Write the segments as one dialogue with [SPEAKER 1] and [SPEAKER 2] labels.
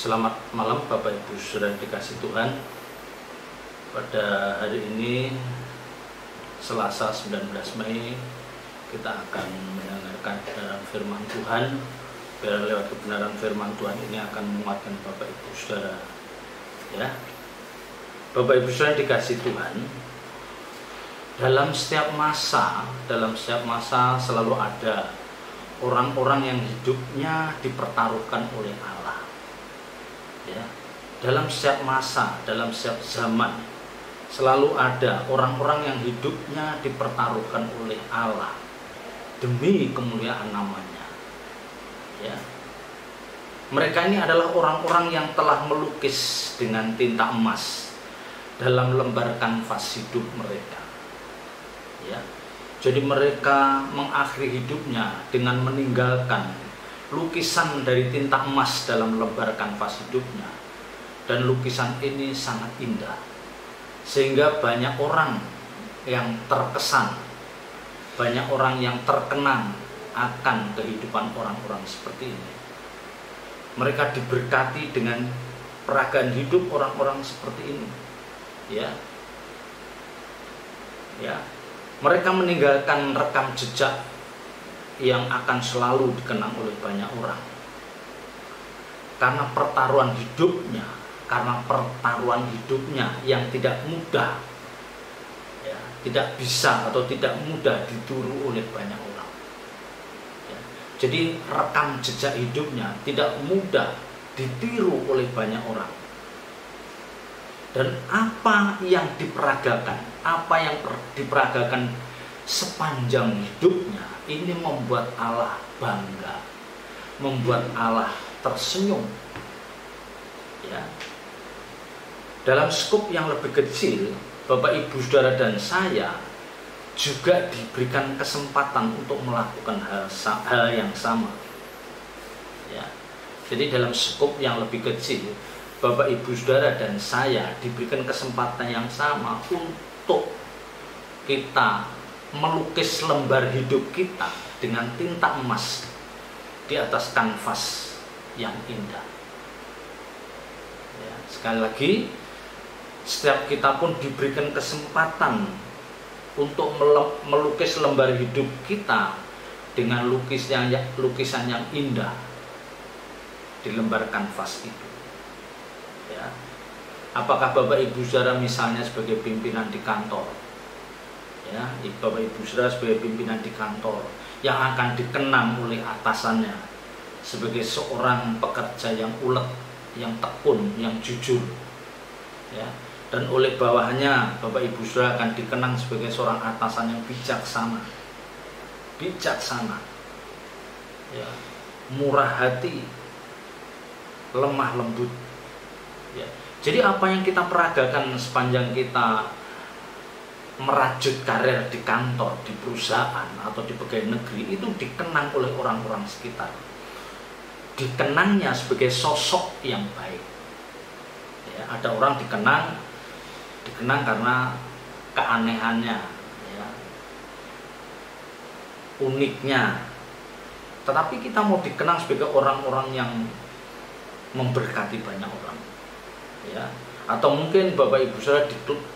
[SPEAKER 1] Selamat malam Bapak Ibu Saudara dikasih Tuhan. Pada hari ini Selasa 19 Mei kita akan mendengarkan kebenaran firman Tuhan. Biar lewat kebenaran firman Tuhan ini akan menguatkan Bapak Ibu Saudara. Ya. Bapak Ibu Saudara dikasih Tuhan. Dalam setiap masa selalu ada orang-orang yang hidupnya dipertaruhkan oleh Allah. Ya, dalam setiap masa, dalam setiap zaman selalu ada orang-orang yang hidupnya dipertaruhkan oleh Allah demi kemuliaan namanya. Ya. Mereka ini adalah orang-orang yang telah melukis dengan tinta emas dalam lembar kanvas hidup mereka. Ya. Jadi mereka mengakhiri hidupnya dengan meninggalkan lukisan dari tinta emas dalam lembar kanvas hidupnya. Dan lukisan ini sangat indah, sehingga banyak orang yang terkesan, banyak orang yang terkenang akan kehidupan orang-orang seperti ini. Mereka diberkati dengan peragaan hidup orang-orang seperti ini. Ya. Mereka meninggalkan rekam jejak yang akan selalu dikenang oleh banyak orang karena pertaruhan hidupnya yang tidak mudah, ya, tidak bisa atau tidak mudah ditiru oleh banyak orang. Ya. Jadi rekam jejak hidupnya tidak mudah ditiru oleh banyak orang. Dan apa yang diperagakan sepanjang hidupnya ini membuat Allah bangga, membuat Allah tersenyum. Ya. Dalam skup yang lebih kecil, Bapak Ibu Saudara dan saya juga diberikan kesempatan untuk melakukan hal yang sama. Ya. Jadi dalam skup yang lebih kecil, Bapak Ibu Saudara dan saya diberikan kesempatan yang sama untuk kita melukis lembar hidup kita dengan tinta emas di atas kanvas yang indah. Ya, sekali lagi, setiap kita pun diberikan kesempatan untuk melukis lembar hidup kita dengan lukisan yang indah di lembar kanvas itu. Ya. Apakah Bapak Ibu Saudara misalnya sebagai pimpinan di kantor, ya, Bapak Ibu Saudara sebagai pimpinan di kantor yang akan dikenang oleh atasannya sebagai seorang pekerja yang ulet, yang tekun, yang jujur, ya, dan oleh bawahannya Bapak Ibu Saudara akan dikenang sebagai seorang atasan yang bijaksana, ya, murah hati, lemah lembut. Ya. Jadi apa yang kita peragakan sepanjang kita merajut karir di kantor, di perusahaan, atau di pegawai negeri itu dikenang oleh orang-orang sekitar. Dikenangnya sebagai sosok yang baik. Ya, ada orang dikenang karena keanehannya, ya, uniknya. Tetapi kita mau dikenang sebagai orang-orang yang memberkati banyak orang. Ya, atau mungkin Bapak Ibu Saudara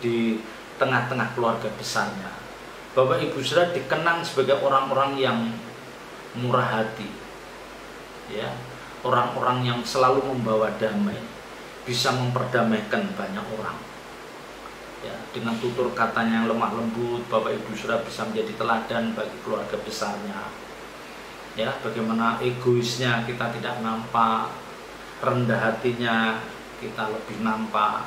[SPEAKER 1] di tengah-tengah keluarga besarnya, Bapak Ibu Saudara dikenang sebagai orang-orang yang murah hati, ya, orang-orang yang selalu membawa damai, bisa memperdamaikan banyak orang. Ya, dengan tutur katanya yang lemah lembut, Bapak Ibu Saudara bisa menjadi teladan bagi keluarga besarnya. Ya, bagaimana egoisnya kita tidak nampak, rendah hatinya kita lebih nampak,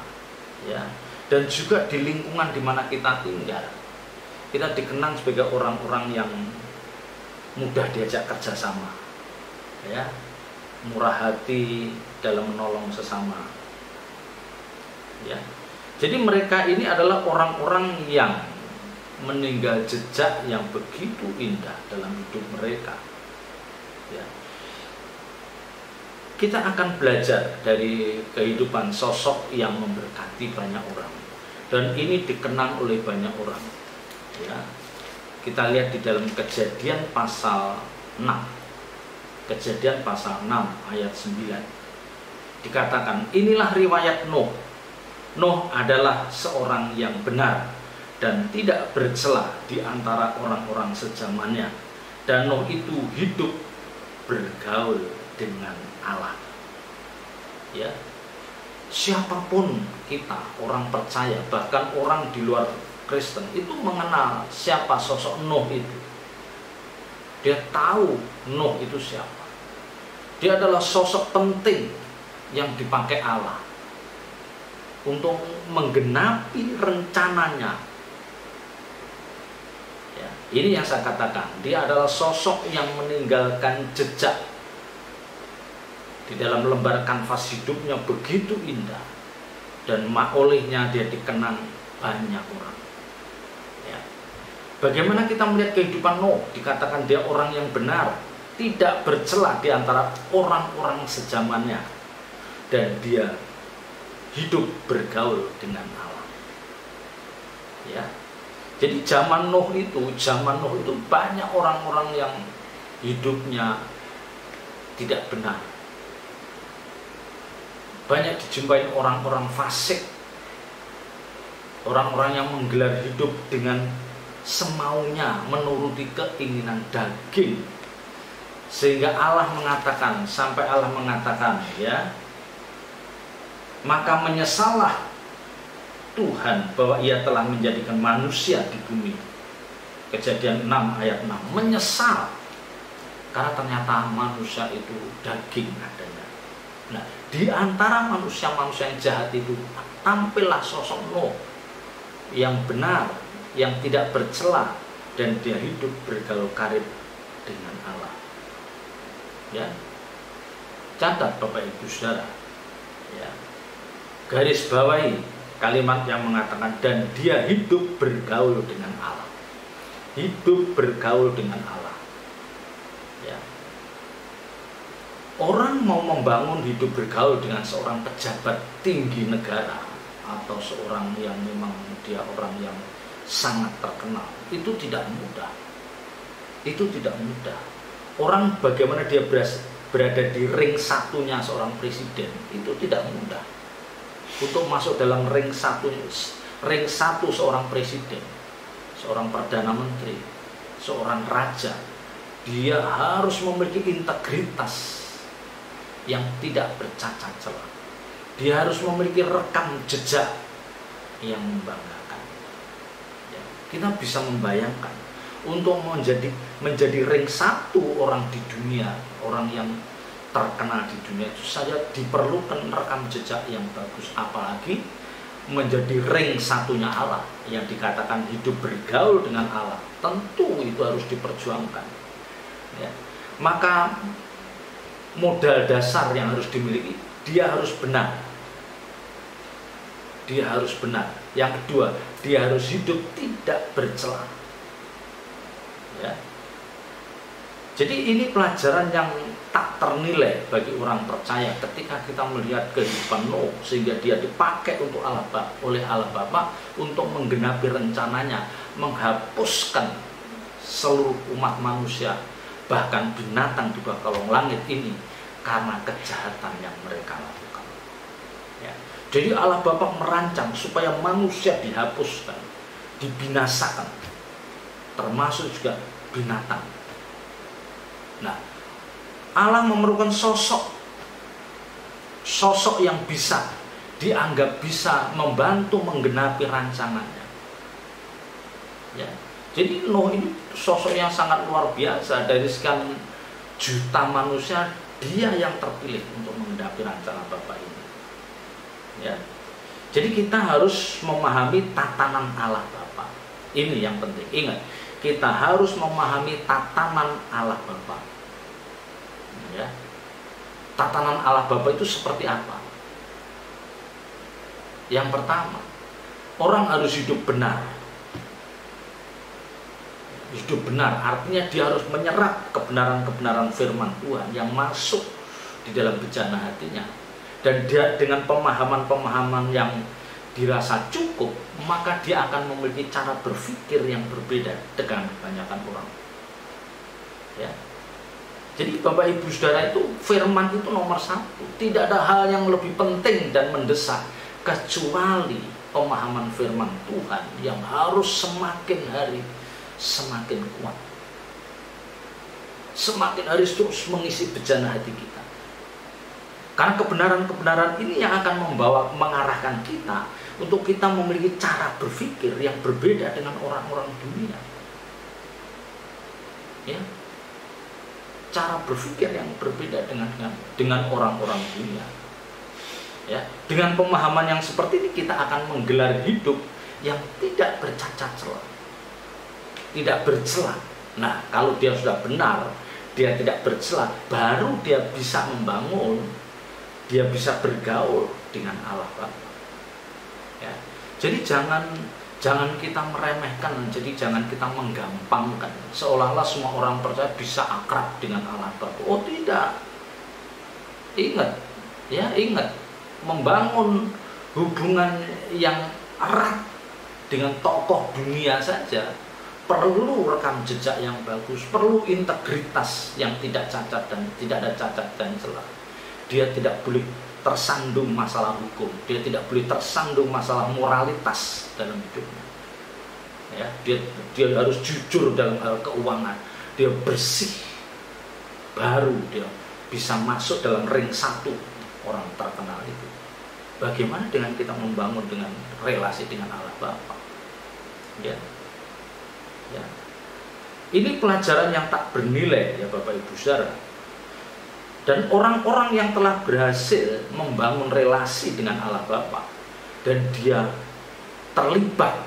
[SPEAKER 1] ya. Dan juga di lingkungan di mana kita tinggal, kita dikenang sebagai orang-orang yang mudah diajak kerjasama, ya, murah hati dalam menolong sesama. Ya. Jadi mereka ini adalah orang-orang yang meninggal jejak yang begitu indah dalam hidup mereka. Ya. Kita akan belajar dari kehidupan sosok yang memberkati banyak orang, dan ini dikenang oleh banyak orang. Ya. Kita lihat di dalam Kejadian pasal 6. Kejadian pasal 6 ayat 9. dikatakan, inilah riwayat Nuh. Nuh adalah seorang yang benar dan tidak bercela di antara orang-orang sezamannya. Dan Nuh itu hidup bergaul dengan Allah. Ya, siapapun kita, orang percaya, bahkan orang di luar Kristen itu mengenal siapa sosok Nuh itu. Dia tahu Nuh itu siapa. Dia adalah sosok penting yang dipakai Allah untuk menggenapi rencananya. Ya, ini yang saya katakan, dia adalah sosok yang meninggalkan jejak di dalam lembar kanvas hidupnya begitu indah, dan olehnya dia dikenang banyak orang. Ya. Bagaimana kita melihat kehidupan Nuh? Dikatakan dia orang yang benar, tidak bercela di antara orang-orang sezamannya, dan dia hidup bergaul dengan Allah. Ya. Jadi zaman Nuh itu banyak orang-orang yang hidupnya tidak benar. Banyak dijumpai orang-orang fasik, orang-orang yang menggelar hidup dengan semaunya, menuruti keinginan daging. Sehingga Allah mengatakan, ya, maka menyesallah Tuhan bahwa ia telah menjadikan manusia di bumi. Kejadian 6 ayat 6. Menyesal karena ternyata manusia itu daging adanya. Nah, di antara manusia-manusia yang jahat itu tampillah sosok Nuh yang benar, yang tidak bercela, dan dia hidup bergaul karib dengan Allah. Ya, catat Bapak Ibu Saudara. Ya, garis bawahi kalimat yang mengatakan, dan dia hidup bergaul dengan Allah. Hidup bergaul dengan Allah. Ya. Orang mau membangun hidup bergaul dengan seorang pejabat tinggi negara atau seorang yang memang dia orang yang sangat terkenal, itu tidak mudah. Itu tidak mudah. Orang bagaimana dia berada di ring satunya seorang presiden, itu tidak mudah. Untuk masuk dalam ring satu seorang presiden, seorang perdana menteri, seorang raja, dia harus memiliki integritas yang tidak bercacat celah. Dia harus memiliki rekam jejak yang membanggakan. Ya, kita bisa membayangkan untuk menjadi ring satu orang di dunia, orang yang terkenal di dunia itu saja diperlukan rekam jejak yang bagus, apalagi menjadi ring satunya Allah yang dikatakan hidup bergaul dengan Allah. Tentu itu harus diperjuangkan. Ya. Maka modal dasar yang harus dimiliki, dia harus benar. Dia harus benar. Yang kedua, dia harus hidup tidak bercela. Ya. Jadi ini pelajaran yang tak ternilai bagi orang percaya ketika kita melihat kehidupan Nuh, sehingga dia dipakai untuk oleh Allah Bapa untuk menggenapi rencananya, menghapuskan seluruh umat manusia, bahkan binatang di bawah kolong langit ini, karena kejahatan yang mereka lakukan. Ya. Jadi Allah Bapa merancang supaya manusia dihapuskan, dibinasakan, termasuk juga binatang. Nah, Allah memerlukan sosok yang bisa dianggap bisa membantu menggenapi rancangannya. Ya, jadi Nuh ini sosok yang sangat luar biasa. Dari sekian juta manusia, dia yang terpilih untuk menggenapi rancangan Bapa ini. Ya, jadi kita harus memahami tatanan Allah Bapa. Ini yang penting. Ingat, kita harus memahami tatanan Allah Bapa. Ya. Tatanan Allah Bapa itu seperti apa? Yang pertama, orang harus hidup benar. Hidup benar artinya dia harus menyerap kebenaran-kebenaran firman Tuhan yang masuk di dalam bejana hatinya. Dan dia dengan pemahaman-pemahaman yang dirasa cukup, maka dia akan memiliki cara berpikir yang berbeda dengan kebanyakan orang. Ya. Jadi Bapak Ibu Saudara, itu firman itu nomor satu. Tidak ada hal yang lebih penting dan mendesak kecuali pemahaman firman Tuhan yang harus semakin hari semakin kuat, semakin hari terus mengisi bejana hati kita. Karena kebenaran-kebenaran ini yang akan mengarahkan kita untuk kita memiliki cara berpikir yang berbeda dengan orang-orang dunia. Ya, cara berpikir yang berbeda dengan orang-orang dunia. Ya, dengan pemahaman yang seperti ini kita akan menggelar hidup yang tidak bercacat celah, tidak bercela. Nah, kalau dia sudah benar, dia tidak bercela, baru dia bisa membangun, dia bisa bergaul dengan Allah Bapa. Ya, jadi jangan kita meremehkan, jadi jangan kita menggampangkan seolah-olah semua orang percaya bisa akrab dengan Allah Bapa. Oh tidak. Ingat, membangun hubungan yang erat dengan tokoh dunia saja perlu rekam jejak yang bagus, perlu integritas yang tidak cacat dan tidak ada cacat dan celah. Dia tidak boleh tersandung masalah hukum, dia tidak boleh tersandung masalah moralitas dalam hidupnya. Ya, dia harus jujur dalam hal keuangan, dia bersih, baru dia bisa masuk dalam ring satu orang terkenal itu. Bagaimana dengan kita membangun dengan relasi dengan Allah Bapa? Ya. Ini pelajaran yang tak bernilai ya Bapak Ibu Saudara. Dan orang-orang yang telah berhasil membangun relasi dengan Allah Bapa dan dia terlibat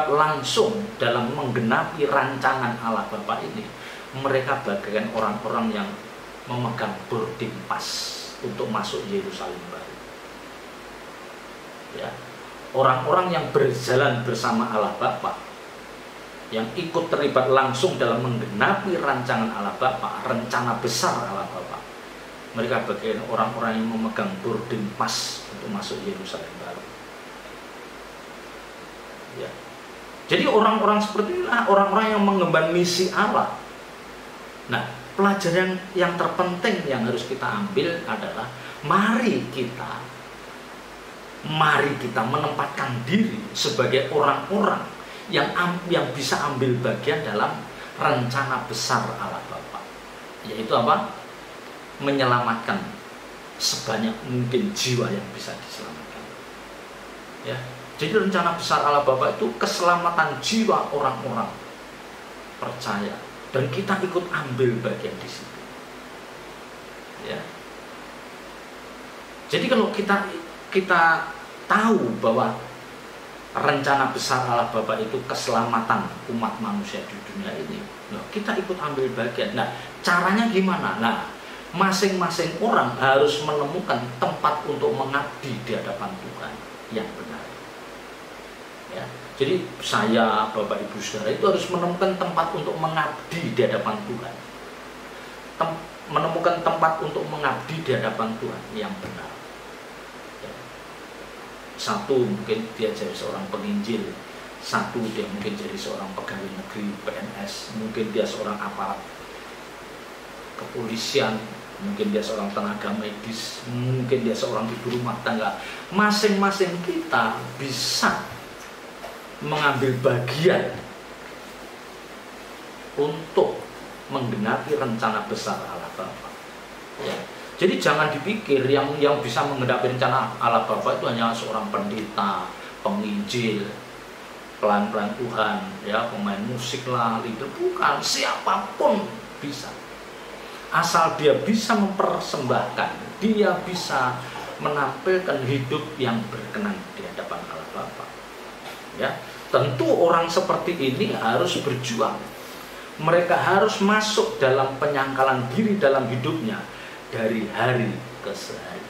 [SPEAKER 1] langsung dalam menggenapi rancangan Allah Bapa ini, mereka bagaikan orang-orang yang memegang boarding pass untuk masuk Yerusalem baru. Ya, orang-orang yang berjalan bersama Allah Bapa, yang ikut terlibat langsung dalam menggenapi rancangan Allah Bapa, rencana besar Allah Bapa. Mereka bagian orang-orang yang memegang boarding pass untuk masuk Yerusalem baru. Ya. Jadi orang-orang seperti inilah orang-orang yang mengemban misi Allah. Nah, pelajaran yang terpenting yang harus kita ambil adalah mari kita menempatkan diri sebagai orang-orang yang bisa ambil bagian dalam rencana besar Allah Bapa, yaitu apa? Menyelamatkan sebanyak mungkin jiwa yang bisa diselamatkan. Ya, jadi rencana besar Allah Bapa itu keselamatan jiwa orang-orang percaya, dan kita ikut ambil bagian di situ. Ya, jadi kalau kita tahu bahwa rencana besar Allah Bapa itu keselamatan umat manusia di dunia ini, nah, kita ikut ambil bagian. Nah, caranya gimana? Nah, masing-masing orang harus menemukan tempat untuk mengabdi di hadapan Tuhan yang benar. Ya, jadi saya, Bapak Ibu Saudara, itu harus menemukan tempat untuk mengabdi di hadapan Tuhan, menemukan tempat untuk mengabdi di hadapan Tuhan yang benar. Satu, mungkin dia jadi seorang penginjil. Satu, dia mungkin jadi seorang pegawai negeri PNS. Mungkin dia seorang aparat kepolisian. Mungkin dia seorang tenaga medis. Mungkin dia seorang ibu rumah tangga. Masing-masing kita bisa mengambil bagian untuk menggenapi rencana besar Allah Bapa. Ya. Jadi jangan dipikir yang bisa menggenapi rencana Allah Bapa itu hanya seorang pendeta, penginjil, pelan-pelan Tuhan, ya, pemain musik lah, leader. Bukan, siapapun bisa. Asal dia bisa mempersembahkan, dia bisa menampilkan hidup yang berkenan di hadapan Allah Bapa. Ya, tentu orang seperti ini harus berjuang. Mereka harus masuk dalam penyangkalan diri dalam hidupnya dari hari ke hari.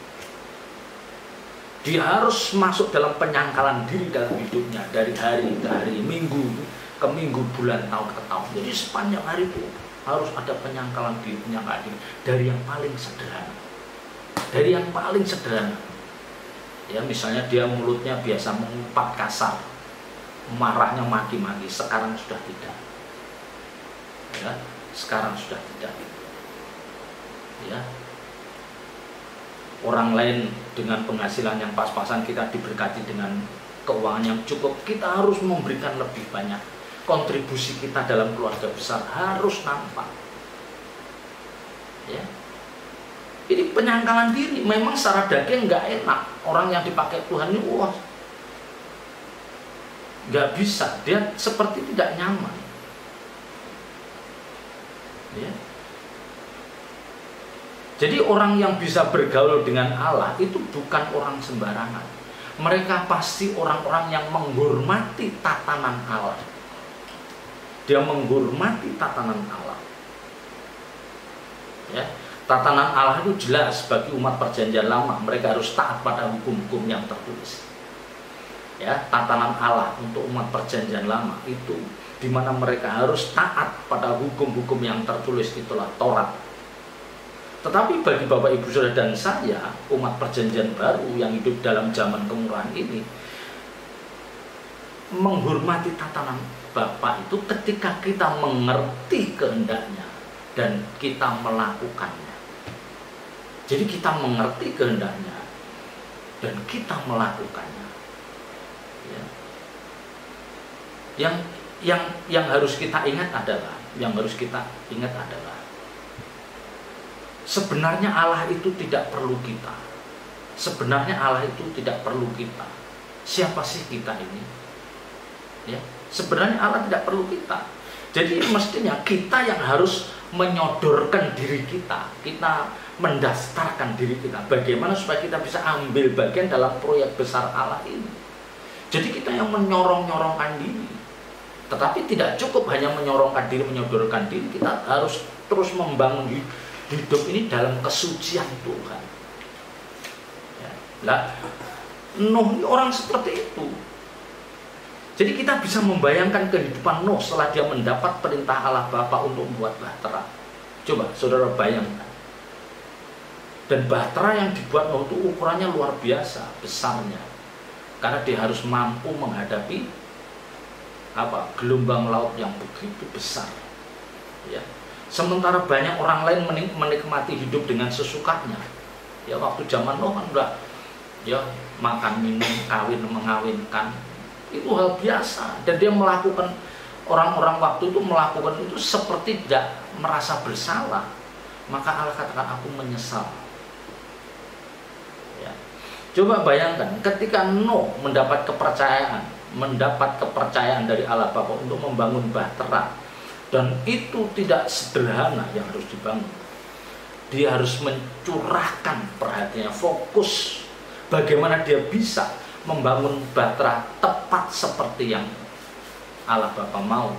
[SPEAKER 1] Dia harus masuk dalam penyangkalan diri dalam hidupnya dari hari ke hari, minggu ke minggu, bulan, tahun ke tahun. Jadi sepanjang hari itu harus ada penyangkalan diri dari yang paling sederhana. Dari yang paling sederhana. Ya, misalnya dia mulutnya biasa mengumpat kasar, marahnya maki-maki, sekarang sudah tidak. Ya, sekarang sudah tidak. Ya. Orang lain dengan penghasilan yang pas-pasan, kita diberkati dengan keuangan yang cukup, kita harus memberikan lebih banyak. Kontribusi kita dalam keluarga besar harus nampak. Ya. Ini penyangkalan diri. Memang secara daging nggak enak. Orang yang dipakai Tuhan ini, wah, nggak bisa. Dia seperti tidak nyaman. Ya. Jadi orang yang bisa bergaul dengan Allah itu bukan orang sembarangan. Mereka pasti orang-orang yang menghormati tatanan Allah. Dia menghormati tatanan Allah. Ya, tatanan Allah itu jelas bagi umat perjanjian lama. Mereka harus taat pada hukum-hukum yang tertulis. Ya, tatanan Allah untuk umat perjanjian lama itu di mana mereka harus taat pada hukum-hukum yang tertulis, itulah Taurat. Tetapi bagi Bapak Ibu Saudara dan saya, umat perjanjian baru yang hidup dalam zaman kemurahan ini, menghormati tatanan Bapa itu ketika kita mengerti kehendaknya dan kita melakukannya. Jadi kita mengerti kehendaknya dan kita melakukannya. Ya. Yang harus kita ingat adalah, sebenarnya Allah itu tidak perlu kita. Sebenarnya Allah itu tidak perlu kita. Siapa sih kita ini? Ya, sebenarnya Allah tidak perlu kita. Jadi mestinya kita yang harus menyodorkan diri kita. Kita mendaftarkan diri kita. Bagaimana supaya kita bisa ambil bagian dalam proyek besar Allah ini. Jadi kita yang menyorong-nyorongkan diri. Tetapi tidak cukup hanya menyorongkan diri, menyodorkan diri. Kita harus terus membangun hidup ini dalam kesucian Tuhan. Ya. Nah, Nuh ini orang seperti itu. Jadi kita bisa membayangkan kehidupan Nuh setelah dia mendapat perintah Allah Bapa untuk membuat bahtera. Coba saudara bayangkan. Dan bahtera yang dibuat Nuh itu ukurannya luar biasa besarnya. Karena dia harus mampu menghadapi gelombang laut yang begitu besar. Ya. Sementara banyak orang lain menikmati hidup dengan sesukanya. Ya, waktu zaman Nuh kan udah ya makan, minum, kawin, mengawinkan. Itu hal biasa. Dan dia melakukan, orang-orang waktu itu melakukan itu seperti tidak merasa bersalah. Maka Allah katakan, aku menyesal. Ya. Coba bayangkan ketika Nuh mendapat kepercayaan dari Allah Bapa untuk membangun bahtera. Dan itu tidak sederhana yang harus dibangun. Dia harus mencurahkan perhatiannya, fokus bagaimana dia bisa membangun bahtera tepat seperti yang Allah Bapa mau.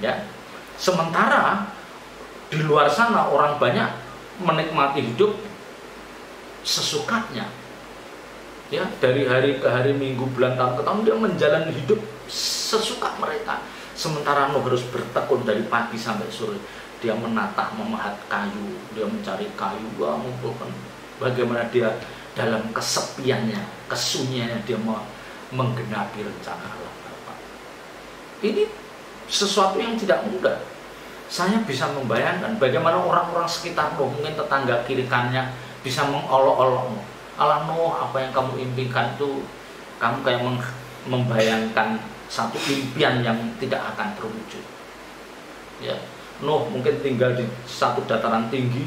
[SPEAKER 1] Ya. Sementara di luar sana orang banyak menikmati hidup sesukanya. Ya, dari hari ke hari, minggu, bulan, tahun ke tahun dia menjalani hidup sesuka mereka. Sementara Nuh harus bertekun dari pagi sampai sore. Dia menata, memahat kayu, dia mencari kayu, mengumpulkan. Bagaimana dia dalam kesepiannya, kesunyiannya dia menggenapi rencana Allah Bapa. Ini sesuatu yang tidak mudah. Saya bisa membayangkan bagaimana orang-orang sekitar Nuh, mungkin tetangga kiri kanannya, bisa mengolok-olok Nuh. Allah Nuh, apa yang kamu impikan itu, kamu kayak membayangkan satu impian yang tidak akan terwujud. Ya, Nuh mungkin tinggal di satu dataran tinggi,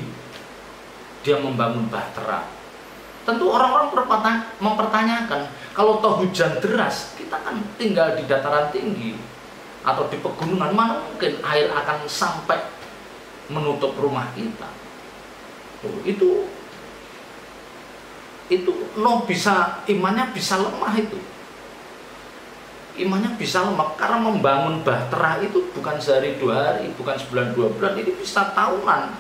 [SPEAKER 1] dia membangun bahtera. Tentu orang-orang mempertanyakan, kalau toh hujan deras, kita kan tinggal di dataran tinggi atau di pegunungan, mana mungkin air akan sampai menutup rumah kita. Itu Nuh bisa, imannya bisa lemah itu. Imannya bisa lemah karena membangun bahtera itu bukan sehari dua hari, bukan sebulan dua bulan, ini bisa tahunan.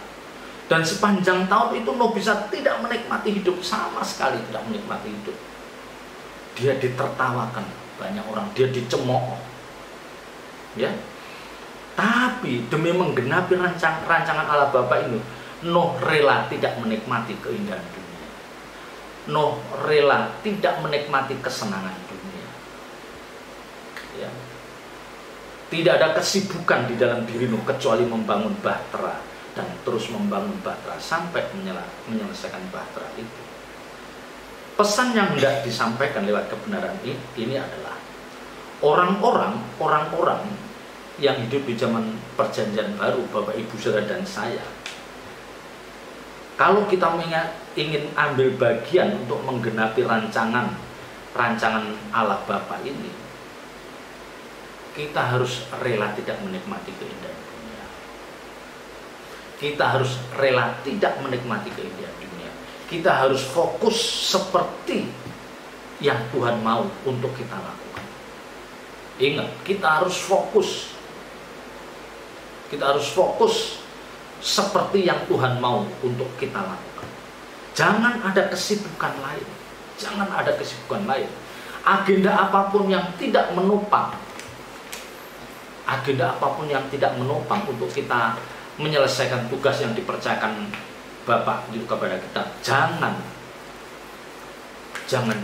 [SPEAKER 1] Dan sepanjang tahun itu Nuh bisa tidak menikmati hidup, sama sekali tidak menikmati hidup. Dia ditertawakan banyak orang, dia dicemooh. Ya. Tapi demi menggenapi rancangan Allah Bapa ini, Nuh rela tidak menikmati keindahan dunia. Nuh rela tidak menikmati kesenangan dunia. Ya. Tidak ada kesibukan di dalam dirimu kecuali membangun bahtera dan terus membangun bahtera sampai menyelesaikan bahtera itu. Pesan yang hendak disampaikan lewat kebenaran ini adalah orang-orang yang hidup di zaman perjanjian baru, Bapak Ibu Saudara dan saya. Kalau kita ingin ambil bagian untuk menggenapi rancangan Allah Bapa ini, kita harus rela tidak menikmati keindahan dunia. Kita harus rela tidak menikmati keindahan dunia. Kita harus fokus seperti yang Tuhan mau untuk kita lakukan. Ingat, kita harus fokus. Kita harus fokus seperti yang Tuhan mau untuk kita lakukan. Jangan ada kesibukan lain. Jangan ada kesibukan lain. Agenda apapun yang tidak menopang untuk kita menyelesaikan tugas yang dipercayakan Bapak kepada kita, jangan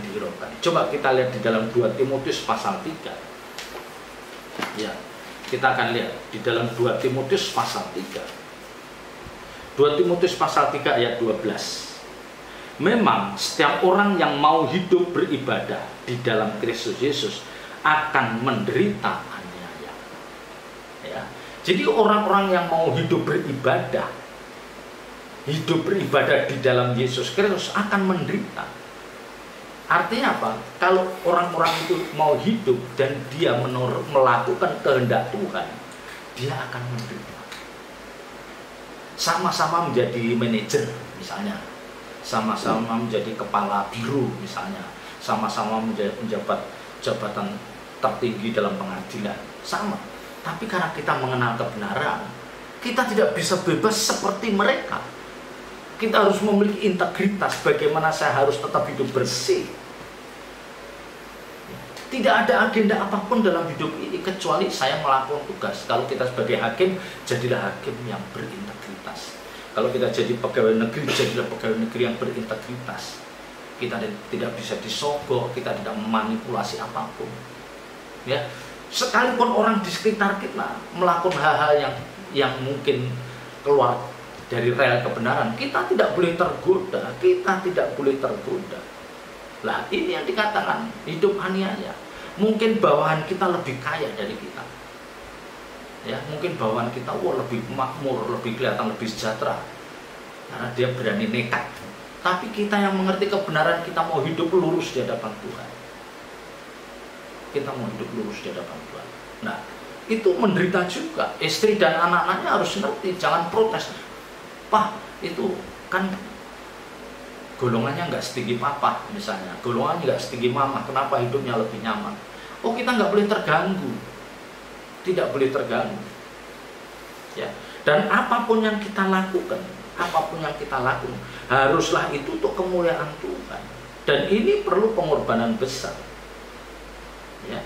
[SPEAKER 1] dihiraukan. Coba kita lihat di dalam 2 Timotius pasal 3. Ya, kita akan lihat di dalam 2 Timotius pasal 3. 2 Timotius pasal 3 ayat 12. Memang setiap orang yang mau hidup beribadah di dalam Kristus Yesus akan menderita aniaya. Ya. Jadi orang-orang yang mau hidup beribadah di dalam Yesus Kristus akan menderita. Artinya apa? Kalau orang-orang itu mau hidup dan dia melakukan kehendak Tuhan, dia akan menderita. Sama-sama menjadi manajer misalnya, sama-sama menjadi kepala biro misalnya, sama-sama menjabat jabatan tertinggi dalam pengadilan, sama. Tapi karena kita mengenal kebenaran, kita tidak bisa bebas seperti mereka. Kita harus memiliki integritas, bagaimana saya harus tetap hidup bersih. Tidak ada agenda apapun dalam hidup ini kecuali saya melakukan tugas. Kalau kita sebagai hakim, jadilah hakim yang berintegritas. Kalau kita jadi pegawai negeri, jadilah pegawai negeri yang berintegritas. Kita tidak bisa disogok, kita tidak memanipulasi apapun. Ya, sekalipun orang di sekitar kita melakukan hal-hal yang mungkin keluar dari rel kebenaran, kita tidak boleh tergoda. Lah ini yang dikatakan hidup aniaya. Mungkin bawahan kita lebih kaya dari kita. Ya, mungkin bawahan kita lebih makmur, lebih kelihatan lebih sejahtera. Karena dia berani nekat. Tapi kita yang mengerti kebenaran, kita mau hidup lurus di hadapan Tuhan. Nah, itu menderita juga. Istri dan anak-anaknya harus ngerti, jangan protes. Pak, itu kan golongannya nggak setinggi papa misalnya, golongannya nggak setinggi mama, kenapa hidupnya lebih nyaman? Oh, kita nggak boleh terganggu, tidak boleh terganggu. Ya. Dan apapun yang kita lakukan, haruslah itu untuk kemuliaan Tuhan. Dan ini perlu pengorbanan besar. Ya.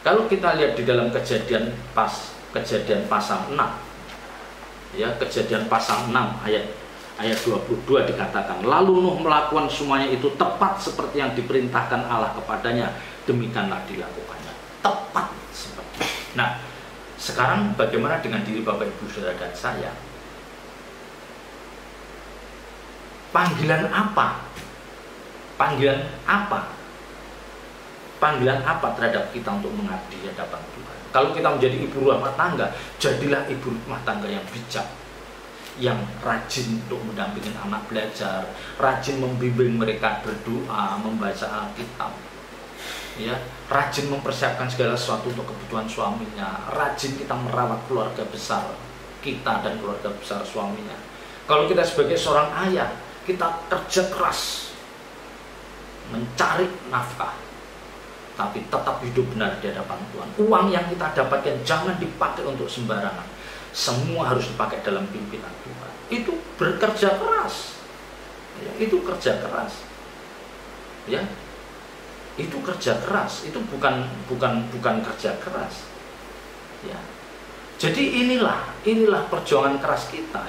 [SPEAKER 1] Kalau kita lihat di dalam kejadian pasal 6. Ya, Kejadian pasal 6 ayat 22 dikatakan, lalu Nuh melakukan semuanya itu tepat seperti yang diperintahkan Allah kepadanya, demikianlah dilakukannya. Tepat seperti. Nah, sekarang bagaimana dengan diri Bapak Ibu Saudara dan saya? Panggilan apa terhadap kita untuk mengabdi di hadapan Tuhan? Kalau kita menjadi ibu rumah tangga, jadilah ibu rumah tangga yang bijak, yang rajin untuk mendampingi anak belajar, rajin membimbing mereka berdoa, membaca Alkitab, ya, rajin mempersiapkan segala sesuatu untuk kebutuhan suaminya, rajin kita merawat keluarga besar kita dan keluarga besar suaminya. Kalau kita sebagai seorang ayah, kita kerja keras mencari nafkah, tapi tetap hidup benar di hadapan Tuhan. Uang yang kita dapatkan jangan dipakai untuk sembarangan. Semua harus dipakai dalam pimpinan Tuhan. Itu bekerja keras. Ya, itu kerja keras. Ya. Itu kerja keras. Itu bukan kerja keras. Ya. Jadi inilah perjuangan keras kita.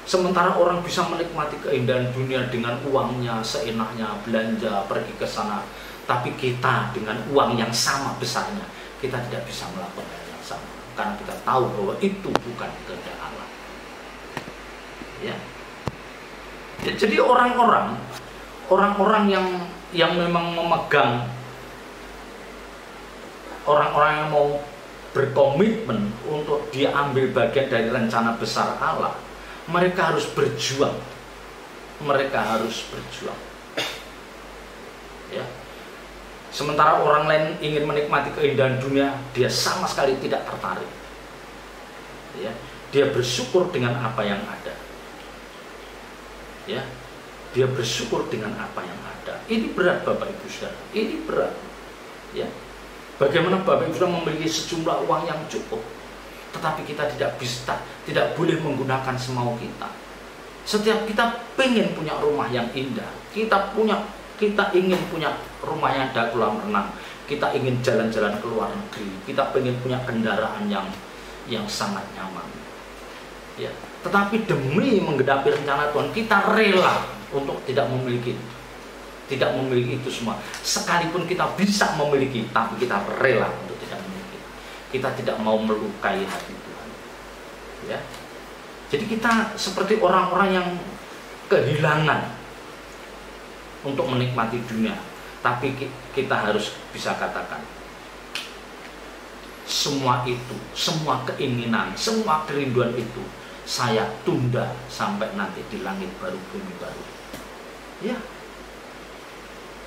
[SPEAKER 1] Sementara orang bisa menikmati keindahan dunia dengan uangnya, seenaknya, belanja, pergi ke sana, Tapi kita dengan uang yang sama besarnya, kita tidak bisa melakukan hal yang sama. Karena kita tahu bahwa itu bukan kehendak Allah. Ya. Jadi orang-orang yang memang memegang, orang-orang yang mau berkomitmen untuk dia ambil bagian dari rencana besar Allah, mereka harus berjuang. Mereka harus berjuang. Ya. Sementara orang lain ingin menikmati keindahan dunia, dia sama sekali tidak tertarik. Ya. Dia bersyukur dengan apa yang ada. Ya. Dia bersyukur dengan apa yang ada. Ini berat Bapak Ibu Saudara. Ini berat. Ya. Bagaimana Bapak Ibu Saudara memiliki sejumlah uang yang cukup, tetapi kita tidak boleh menggunakan semau kita. Setiap kita pengen punya rumah yang indah, kita ingin punya rumah yang ada kolam renang, kita ingin jalan-jalan ke luar negeri, kita pengen punya kendaraan yang sangat nyaman. Ya. Tetapi demi menggenapi rencana Tuhan, kita rela untuk tidak memiliki itu semua. Sekalipun kita bisa memiliki, tapi kita rela untuk tidak memiliki. Kita tidak mau melukai hati Tuhan. Ya. Jadi kita seperti orang-orang yang kehilangan untuk menikmati dunia. Tapi kita harus bisa katakan, semua itu, semua keinginan, semua kerinduan itu saya tunda sampai nanti di langit baru, bumi baru. Ya.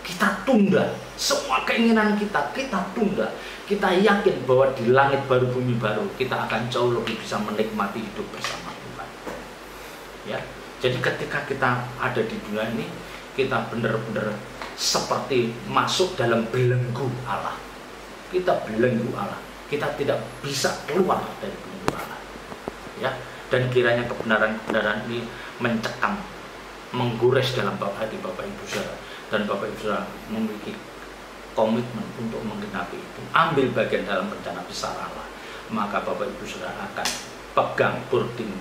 [SPEAKER 1] Kita tunda semua keinginan kita tunda. Kita yakin bahwa di langit baru, bumi baru, kita akan jauh lebih bisa menikmati hidup bersama Tuhan. Ya, jadi ketika kita ada di dunia ini, kita benar-benar seperti masuk dalam belenggu Allah. Kita belenggu Allah. Kita tidak bisa keluar dari belenggu Allah. Ya, dan kiranya kebenaran-kebenaran ini mencekam, menggores dalam hati Bapak Ibu Saudara. Dan Bapak Ibu Saudara memiliki komitmen untuk menggenapi itu, ambil bagian dalam rencana besar Allah, maka Bapak Ibu Saudara akan pegang boarding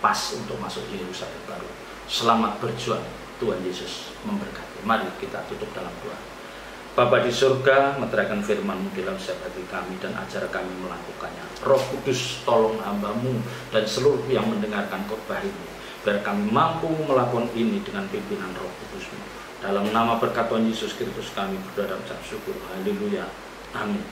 [SPEAKER 1] pass untuk masuk di Yerusalem baru. Selamat berjuang, Tuhan Yesus memberkati. Mari kita tutup dalam doa. Bapa di surga, meteraikan firman-Mu dalam setiap hati kami dan ajar kami melakukannya. Roh Kudus, tolong hamba-Mu dan seluruh yang mendengarkan khotbah ini, biar kami mampu melakukan ini dengan pimpinan Roh Kudus-Mu. Dalam nama berkat Tuhan Yesus Kristus kami berdoa dan mengucap syukur. Haleluya. Amin.